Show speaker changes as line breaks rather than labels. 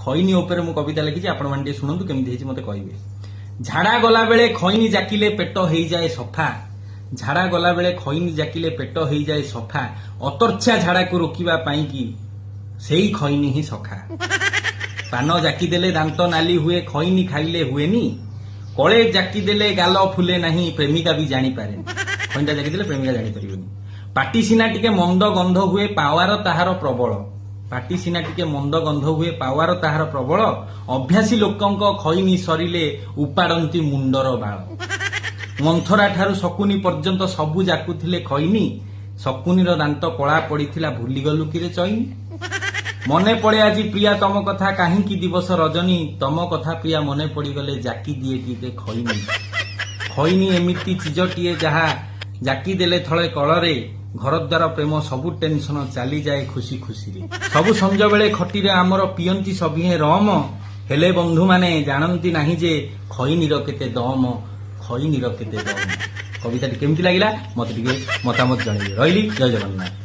ଖଇନି ଉପରେ ମୁଁ କବିତା ଲେଖିଛି, ଆପଣମାନେ ଟିକେ ଶୁଣନ୍ତୁ କେମିତି ହେଇଛି ମତେ କହିବେ। ଝାଡ଼ା ଗଲା ବେଳେ ଖଇନି ଜାକିଲେ ପେଟ ହେଇଯାଏ ସଫା, ଝାଡ଼ା ଗଲା ବେଳେ ଖଇନି ଜାକିଲେ ପେଟ ହେଇଯାଏ ସଫା, ଅତର୍ଚ୍ଛା ଝାଡ଼ାକୁ ରୋକିବା ପାଇଁ କି ସେଇ ଖଇନି ହିଁ ସଖା। ପାନ ଜାକି ଦେଲେ ଦାନ୍ତ ନାଲି ହୁଏ, ଖଇନି ଖାଇଲେ ହୁଏନି, କଳେ ଜାକି ଦେଲେ ଗାଲ ଫୁଲେ ନାହିଁ, ପ୍ରେମିକା ବି ଜାଣିପାରେନି। ଖଇନିଟା ଜାକି ଦେଲେ ପ୍ରେମିକା ଜାଣିପାରିବନି। ପାଟି ସିନା ଟିକେ ମନ୍ଦ ଗନ୍ଧ ହୁଏ, ପାୱାର ତାହାର ପ୍ରବଳ, ପାଟି ସିନା ଟିକେ ମନ୍ଦ ଗନ୍ଧ ହୁଏ, ପାୱାର ତାହାର ପ୍ରବଳ, ଅଭ୍ୟାସୀ ଲୋକଙ୍କ ଖଇନି ସରିଲେ ଉପାଡନ୍ତି ମୁଣ୍ଡର ବାଳ। ମନ୍ଥରା ଠାରୁ ଶକୁନି ପର୍ଯ୍ୟନ୍ତ ସବୁ ଜାକୁଥିଲେ ଖଇନି, ଶକୁନିର ଦାନ୍ତ କଳା ପଡିଥିଲା ଭୁଲିଗଲୁ କିରେ ଚଇନି। ମନେ ପଡେ ଆଜି ପ୍ରିୟା ତମ କଥା, କାହିଁକି ଦିବସ ରଜନୀ, ତମ କଥା ପ୍ରିୟା ମନେ ପଡିଗଲେ ଜାକି ଦିଏ ଟିକେ ଖଇନି। ଖଇନି ଏମିତି ଚିଜଟିଏ ଯାହା ଜାକି ଦେଲେ ଥଳେ କଳରେ, ଘରଦ୍ୱାର ପ୍ରେମ ସବୁ ଟେନସନ ଚାଲିଯାଏ ଖୁସି ଖୁସିରେ। ସବୁ ସଞ୍ଜ ବେଳେ ଖଟିରେ ଆମର ପିଅନ୍ତି ସଭିଏଁ ରମ, ହେଲେ ବନ୍ଧୁମାନେ ଜାଣନ୍ତି ନାହିଁ ଯେ ଖଇନିର କେତେ ଦମ, ଖଇନିର କେତେ ଦମ। କବିତାଟି କେମିତି ଲାଗିଲା ମତେ ଟିକେ ମତାମତ ଜଣେଇବେ। ରହିଲି, ଜୟ ଜଗନ୍ନାଥ।